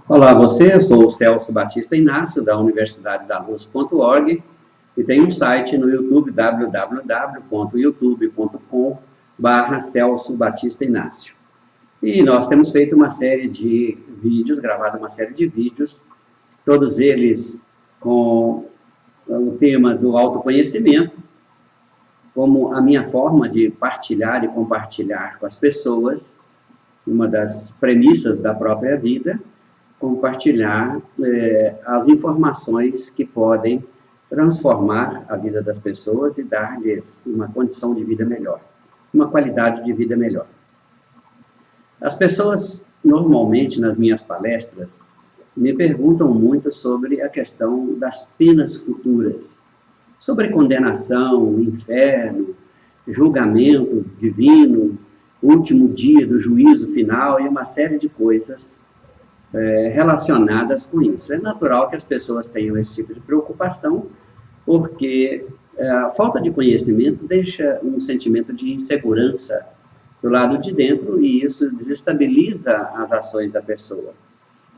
Olá a você, eu sou o Celso Batista Inácio, da Universidade da Luz.org, e tenho um site no YouTube, www.youtube.com/Celso Batista Inácio. E nós temos feito uma série de vídeos, gravado uma série de vídeos, todos eles com o tema do autoconhecimento, como a minha forma de partilhar e compartilhar com as pessoas, uma das premissas da própria vida, compartilhar as informações que podem transformar a vida das pessoas e dar-lhes uma condição de vida melhor, uma qualidade de vida melhor. As pessoas, normalmente, nas minhas palestras, me perguntam muito sobre a questão das penas futuras, sobre condenação, inferno, julgamento divino, último dia do juízo final e uma série de coisas relacionadas com isso. É natural que as pessoas tenham esse tipo de preocupação, porque a falta de conhecimento deixa um sentimento de insegurança do lado de dentro e isso desestabiliza as ações da pessoa.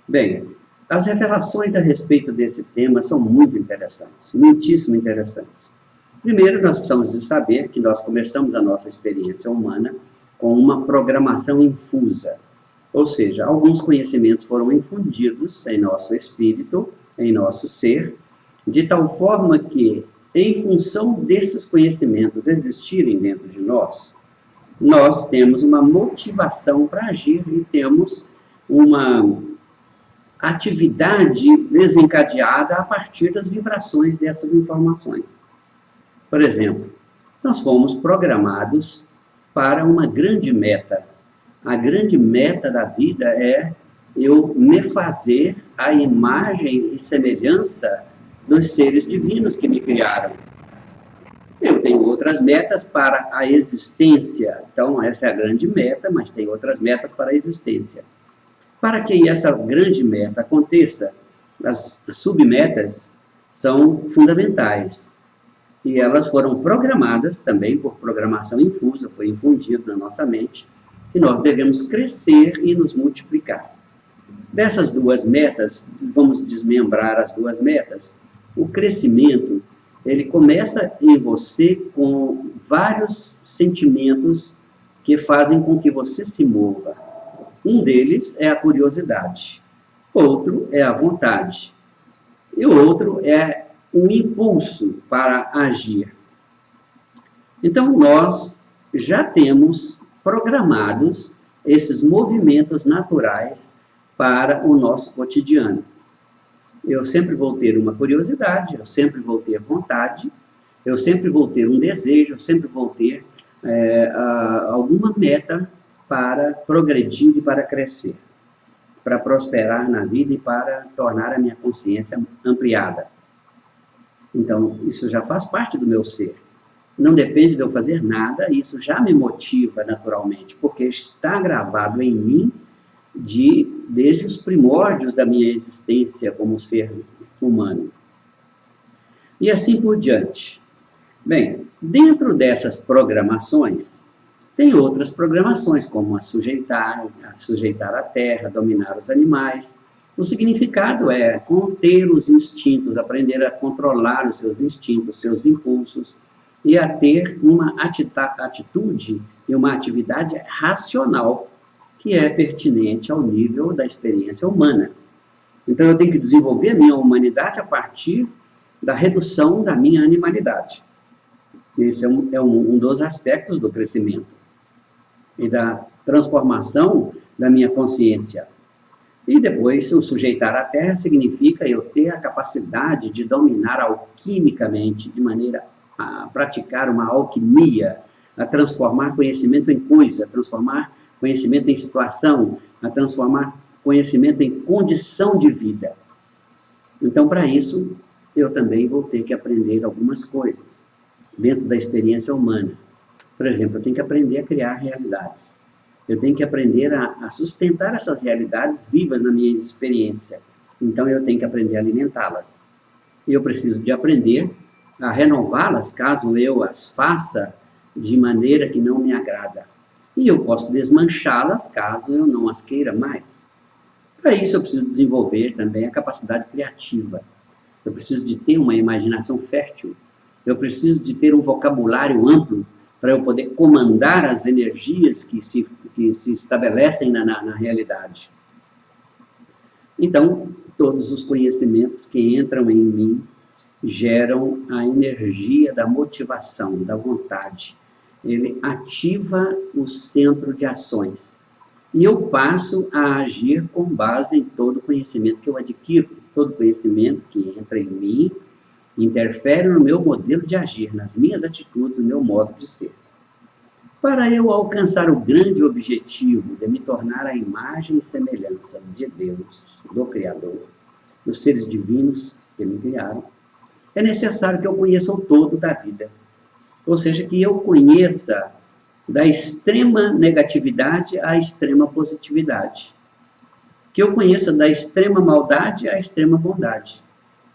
Bem, as revelações a respeito desse tema são muito interessantes, muitíssimo interessantes. Primeiro, nós precisamos de saber que nós começamos a nossa experiência humana com uma programação infusa. Ou seja, alguns conhecimentos foram infundidos em nosso espírito, em nosso ser, de tal forma que, em função desses conhecimentos existirem dentro de nós, nós temos uma motivação para agir e temos uma atividade desencadeada a partir das vibrações dessas informações. Por exemplo, nós fomos programados para uma grande meta. A grande meta da vida é eu me fazer à imagem e semelhança dos seres divinos que me criaram. Eu tenho outras metas para a existência. Então, essa é a grande meta, mas tem outras metas para a existência. Para que essa grande meta aconteça, as submetas são fundamentais. E elas foram programadas também por programação infusa, foi infundido na nossa mente, que nós devemos crescer e nos multiplicar. Dessas duas metas, vamos desmembrar as duas metas. O crescimento, ele começa em você com vários sentimentos que fazem com que você se mova. Um deles é a curiosidade, outro é a vontade, e o outro é o impulso para agir. Então, nós já temos programados esses movimentos naturais para o nosso cotidiano. Eu sempre vou ter uma curiosidade, eu sempre vou ter vontade, eu sempre vou ter um desejo, eu sempre vou ter alguma meta para progredir e para crescer, para prosperar na vida e para tornar a minha consciência ampliada. Então, isso já faz parte do meu ser. Não depende de eu fazer nada, isso já me motiva naturalmente, porque está gravado em mim desde os primórdios da minha existência como ser humano. E assim por diante. Bem, dentro dessas programações, tem outras programações, como a sujeitar a terra, dominar os animais. O significado é conter os instintos, aprender a controlar os seus instintos, seus impulsos, e a ter uma atitude e uma atividade racional, que é pertinente ao nível da experiência humana. Então, eu tenho que desenvolver a minha humanidade a partir da redução da minha animalidade. Esse é um dos aspectos do crescimento e da transformação da minha consciência. E depois, o sujeitar a terra significa eu ter a capacidade de dominar alquimicamente, de maneira a praticar uma alquimia, a transformar conhecimento em coisa, a transformar conhecimento em situação, a transformar conhecimento em condição de vida. Então, para isso, eu também vou ter que aprender algumas coisas dentro da experiência humana. Por exemplo, eu tenho que aprender a criar realidades. Eu tenho que aprender a sustentar essas realidades vivas na minha experiência. Então, eu tenho que aprender a alimentá-las. E eu preciso de aprender a renová-las, caso eu as faça de maneira que não me agrada. E eu posso desmanchá-las, caso eu não as queira mais. Para isso eu preciso desenvolver também a capacidade criativa. Eu preciso de ter uma imaginação fértil. Eu preciso de ter um vocabulário amplo para eu poder comandar as energias que se estabelecem na realidade. Então, todos os conhecimentos que entram em mim geram a energia da motivação, da vontade. Ele ativa o centro de ações. E eu passo a agir com base em todo o conhecimento que eu adquiro. Todo conhecimento que entra em mim interfere no meu modelo de agir, nas minhas atitudes, no meu modo de ser. Para eu alcançar o grande objetivo de me tornar a imagem e semelhança de Deus, do Criador, dos seres divinos que me criaram, é necessário que eu conheça o todo da vida. Ou seja, que eu conheça da extrema negatividade à extrema positividade. Que eu conheça da extrema maldade à extrema bondade.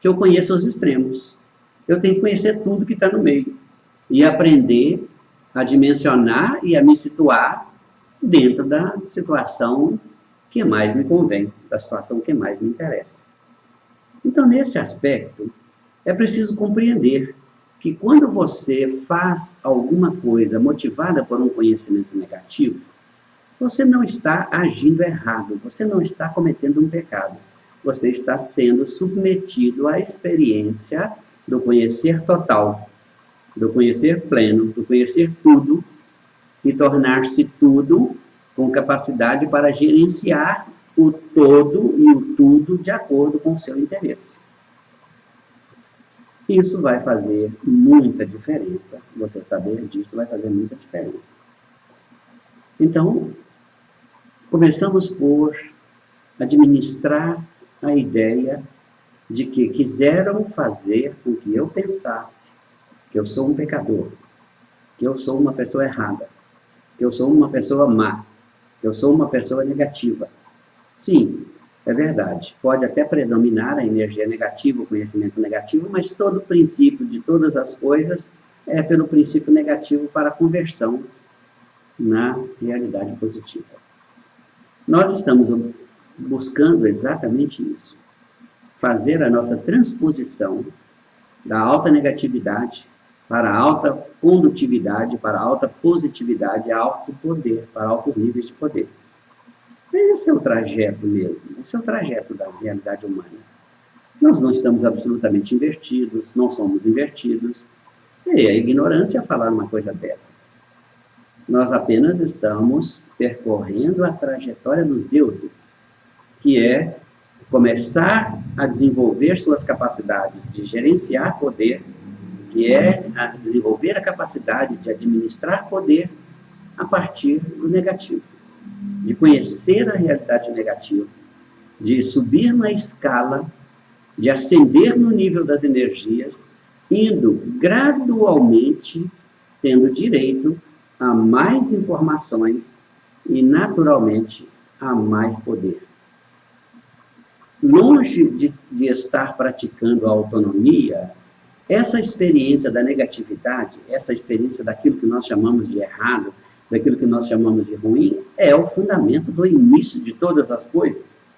Que eu conheça os extremos. Eu tenho que conhecer tudo que está no meio. E aprender a dimensionar e a me situar dentro da situação que mais me convém, da situação que mais me interessa. Então, nesse aspecto, é preciso compreender que quando você faz alguma coisa motivada por um conhecimento negativo, você não está agindo errado, você não está cometendo um pecado. Você está sendo submetido à experiência do conhecer total, do conhecer pleno, do conhecer tudo e tornar-se tudo com capacidade para gerenciar o todo e o tudo de acordo com o seu interesse. Isso vai fazer muita diferença. Você saber disso vai fazer muita diferença. Então, começamos por administrar a ideia de que quiseram fazer com que eu pensasse que eu sou um pecador, que eu sou uma pessoa errada, que eu sou uma pessoa má, que eu sou uma pessoa negativa. Sim, é verdade, pode até predominar a energia negativa, o conhecimento negativo, mas todo o princípio de todas as coisas é pelo princípio negativo para a conversão na realidade positiva. Nós estamos buscando exatamente isso, fazer a nossa transposição da alta negatividade para a alta condutividade, para a alta positividade, alto poder, para altos níveis de poder. Esse é o trajeto mesmo, esse é o trajeto da realidade humana. Nós não estamos absolutamente invertidos, não somos invertidos, e a ignorância é falar uma coisa dessas. Nós apenas estamos percorrendo a trajetória dos deuses, que é começar a desenvolver suas capacidades de gerenciar poder, que é desenvolver a capacidade de administrar poder a partir do negativo, de conhecer a realidade negativa, de subir na escala, de ascender no nível das energias, indo gradualmente, tendo direito a mais informações e, naturalmente, a mais poder. Longe de estar praticando a autonomia, essa experiência da negatividade, essa experiência daquilo que nós chamamos de errado, daquilo que nós chamamos de ruim, é o fundamento do início de todas as coisas.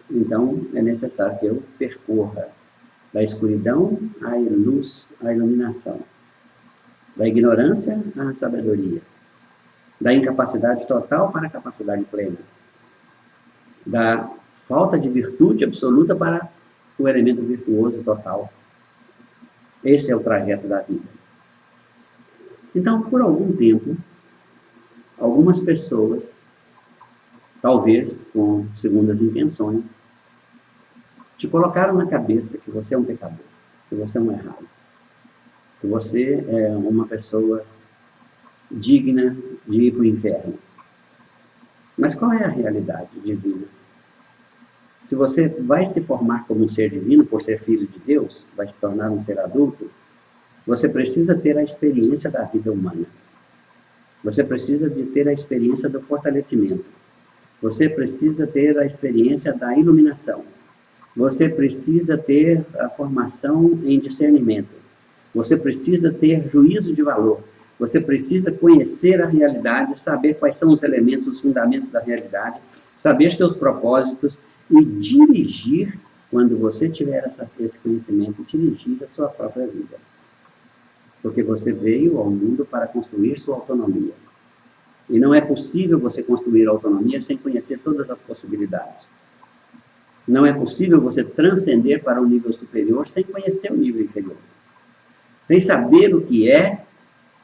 Então, é necessário que eu percorra da escuridão à luz, à iluminação, da ignorância à sabedoria, da incapacidade total para a capacidade plena, da falta de virtude absoluta para o elemento virtuoso total. Esse é o trajeto da vida. Então, por algum tempo, algumas pessoas, talvez com segundas intenções, te colocaram na cabeça que você é um pecador, que você é um errado, que você é uma pessoa digna de ir para o inferno. Mas qual é a realidade divina? Se você vai se formar como um ser divino, por ser filho de Deus, vai se tornar um ser adulto, você precisa ter a experiência da vida humana. Você precisa de ter a experiência do fortalecimento. Você precisa ter a experiência da iluminação. Você precisa ter a formação em discernimento. Você precisa ter juízo de valor. Você precisa conhecer a realidade, saber quais são os elementos, os fundamentos da realidade, saber seus propósitos e dirigir, quando você tiver esse conhecimento, dirigir a sua própria vida. Porque você veio ao mundo para construir sua autonomia. E não é possível você construir a autonomia sem conhecer todas as possibilidades. Não é possível você transcender para um nível superior sem conhecer o nível inferior. Sem saber o que é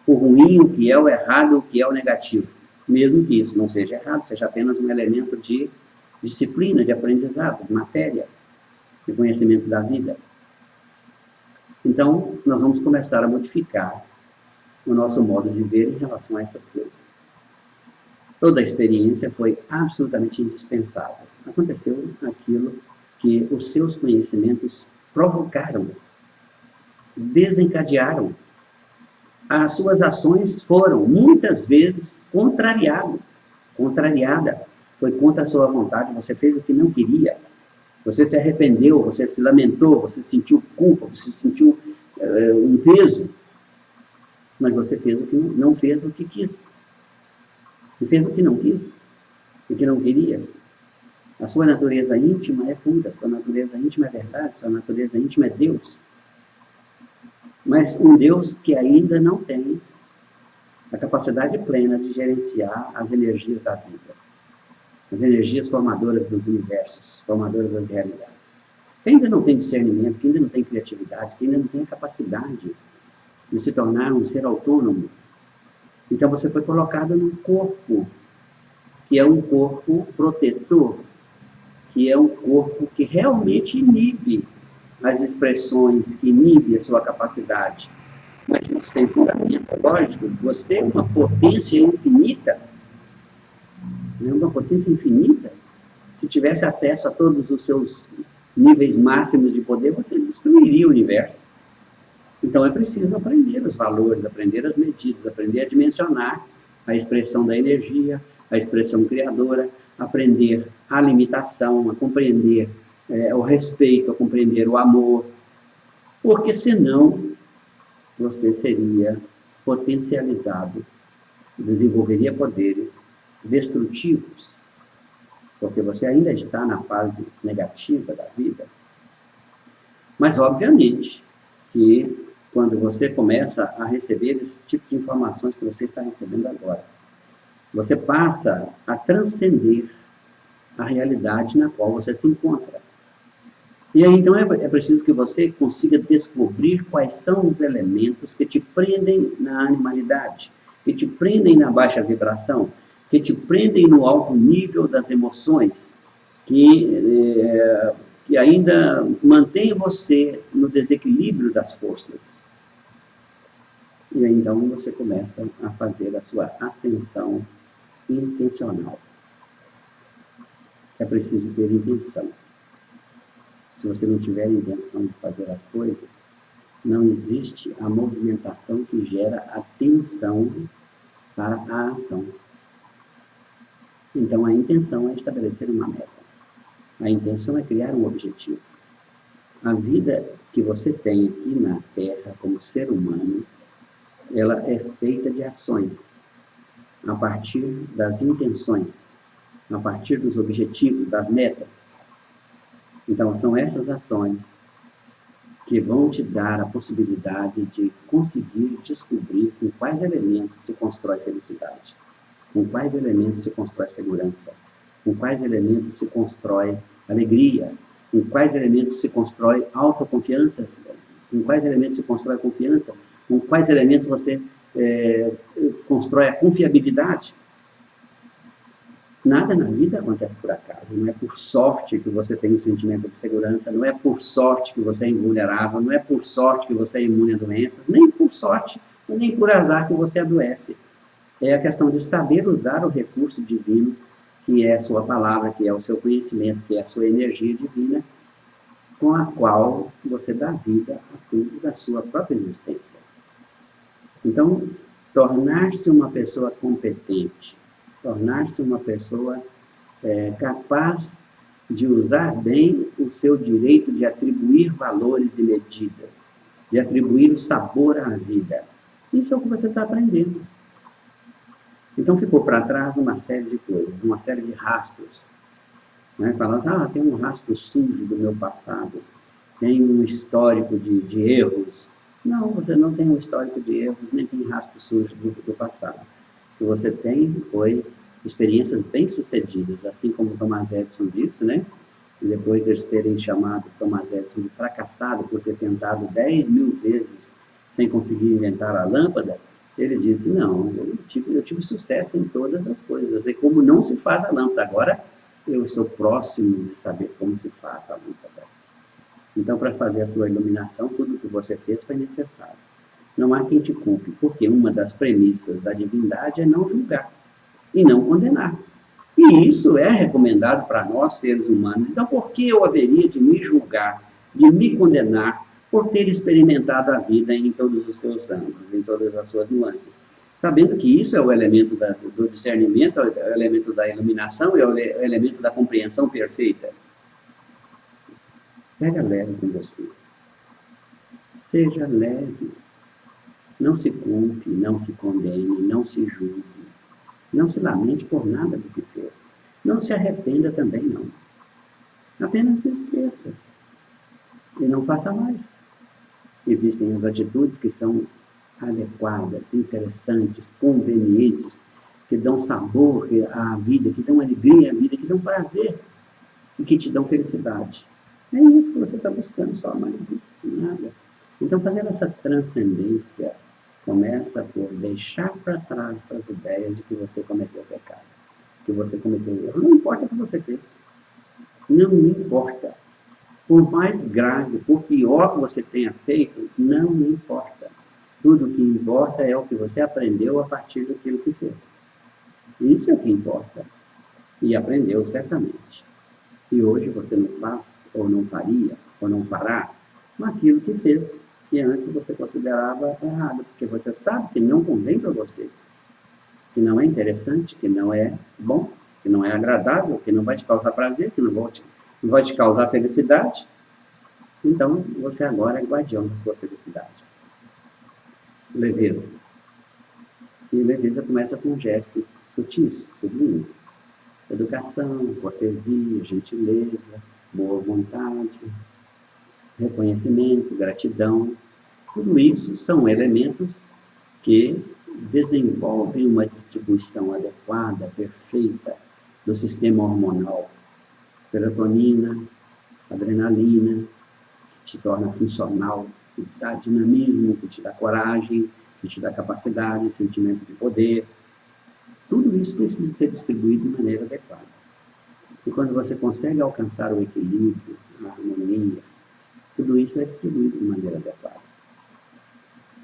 o ruim, o que é o errado, o que é o negativo. Mesmo que isso não seja errado, seja apenas um elemento de disciplina, de aprendizado, de matéria, de conhecimento da vida. Então, nós vamos começar a modificar o nosso modo de ver em relação a essas coisas. Toda a experiência foi absolutamente indispensável. Aconteceu aquilo que os seus conhecimentos provocaram, desencadearam. As suas ações foram, muitas vezes, contrariada. Foi contra a sua vontade, você fez o que não queria. Você se arrependeu, você se lamentou, você sentiu culpa, você sentiu um peso. Mas você fez o que não fez o que quis. E fez o que não quis, o que não queria. A sua natureza íntima é pura, a sua natureza íntima é verdade, a sua natureza íntima é Deus. Mas um Deus que ainda não tem a capacidade plena de gerenciar as energias da vida, as energias formadoras dos universos, formadoras das realidades. Quem ainda não tem discernimento, quem ainda não tem criatividade, quem ainda não tem a capacidade de se tornar um ser autônomo. Então você foi colocado num corpo, que é um corpo protetor, que é um corpo que realmente inibe as expressões, que inibe a sua capacidade. Mas isso tem fundamento, lógico. Você é uma potência infinita. É uma potência infinita. Se tivesse acesso a todos os seus níveis máximos de poder, você destruiria o universo. Então é preciso aprender os valores, aprender as medidas, aprender a dimensionar a expressão da energia, a expressão criadora, aprender a limitação, a compreender o respeito, a compreender o amor, porque senão você seria potencializado, desenvolveria poderes destrutivos, porque você ainda está na fase negativa da vida. Mas, obviamente, que quando você começa a receber esse tipo de informações que você está recebendo agora, você passa a transcender a realidade na qual você se encontra. E aí, então, é preciso que você consiga descobrir quais são os elementos que te prendem na animalidade, que te prendem na baixa vibração, que te prendem no alto nível das emoções, que ainda mantém você no desequilíbrio das forças. E aí, então, você começa a fazer a sua ascensão intencional. É preciso ter intenção. Se você não tiver intenção de fazer as coisas, não existe a movimentação que gera a tensão para a ação. Então, a intenção é estabelecer uma meta. A intenção é criar um objetivo. A vida que você tem aqui na Terra, como ser humano, ela é feita de ações, a partir das intenções, a partir dos objetivos, das metas. Então, são essas ações que vão te dar a possibilidade de conseguir descobrir com quais elementos se constrói felicidade, com quais elementos se constrói segurança, com quais elementos se constrói alegria, com quais elementos se constrói autoconfiança, com quais elementos se constrói confiança, com quais elementos você constrói a confiabilidade. Nada na vida acontece por acaso, não é por sorte que você tem um sentimento de segurança, não é por sorte que você é invulnerável, não é por sorte que você é imune a doenças, nem por sorte, nem por azar que você adoece. É a questão de saber usar o recurso divino, que é a sua palavra, que é o seu conhecimento, que é a sua energia divina, com a qual você dá vida a tudo da sua própria existência. Então, tornar-se uma pessoa competente, tornar-se uma pessoa capaz de usar bem o seu direito de atribuir valores e medidas, de atribuir o sabor à vida. Isso é o que você está aprendendo. Então ficou para trás uma série de coisas, uma série de rastros. Né? Falando, tem um rastro sujo do meu passado, tem um histórico de erros. Não, você não tem um histórico de erros, nem tem rastro sujo do passado. O que você tem foi experiências bem-sucedidas, assim como Thomas Edison disse, né? E depois de eles terem chamado Thomas Edison de fracassado por ter tentado 10.000 vezes sem conseguir inventar a lâmpada, ele disse, não, eu tive sucesso em todas as coisas, eu sei como não se faz a lâmpada, agora eu estou próximo de saber como se faz a lâmpada. Então, para fazer a sua iluminação, tudo que você fez foi necessário. Não há quem te culpe, porque uma das premissas da divindade é não julgar e não condenar. E isso é recomendado para nós, seres humanos. Então, por que eu haveria de me julgar, de me condenar, por ter experimentado a vida em todos os seus ângulos, em todas as suas nuances? Sabendo que isso é o elemento do discernimento, é o elemento da iluminação, é o elemento da compreensão perfeita. Pega leve com você. Seja leve. Não se culpe, não se condene, não se julgue. Não se lamente por nada do que fez. Não se arrependa também, não. Apenas esqueça. E não faça mais. Existem as atitudes que são adequadas, interessantes, convenientes, que dão sabor à vida, que dão alegria à vida, que dão prazer e que te dão felicidade. É isso que você está buscando, só mais isso, nada. Então, fazendo essa transcendência, começa por deixar para trás essas ideias de que você cometeu pecado, que você cometeu erro. Não importa o que você fez. Não importa. Por mais grave, por pior que você tenha feito, não importa. Tudo o que importa é o que você aprendeu a partir daquilo que fez. Isso é o que importa. E aprendeu certamente. E hoje você não faz, ou não faria, ou não fará, aquilo que fez, que antes você considerava errado, porque você sabe que não convém para você, que não é interessante, que não é bom, que não é agradável, que não vai te causar prazer, que não vai te causar felicidade. Então, você agora é guardião da sua felicidade. Leveza. E leveza começa com gestos sutis, sublimes. Educação, cortesia, gentileza, boa vontade, reconhecimento, gratidão. Tudo isso são elementos que desenvolvem uma distribuição adequada, perfeita do sistema hormonal. Serotonina, adrenalina, que te torna funcional, que te dá dinamismo, que te dá coragem, que te dá capacidade, sentimento de poder. Tudo isso precisa ser distribuído de maneira adequada. E quando você consegue alcançar o equilíbrio, a harmonia, tudo isso é distribuído de maneira adequada.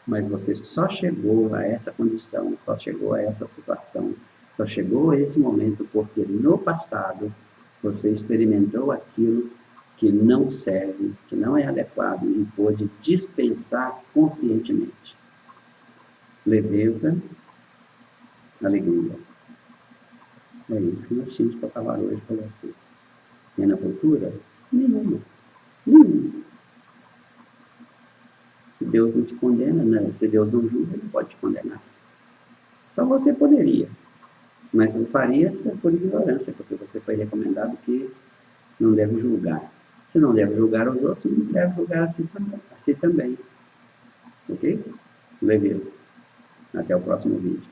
Mas você só chegou a essa condição, só chegou a essa situação, só chegou a esse momento porque no passado você experimentou aquilo que não serve, que não é adequado e pôde dispensar conscientemente. Leveza, alegria. É isso que nós tínhamos para falar hoje para você. E na futura? Nenhuma. Nenhuma. Se Deus não te condena, né? Se Deus não julga, Ele pode te condenar. Só você poderia. Mas não faria isso por ignorância, porque você foi recomendado que não deve julgar. Se não deve julgar os outros, não deve julgar a si também. Ok? Beleza. Até o próximo vídeo.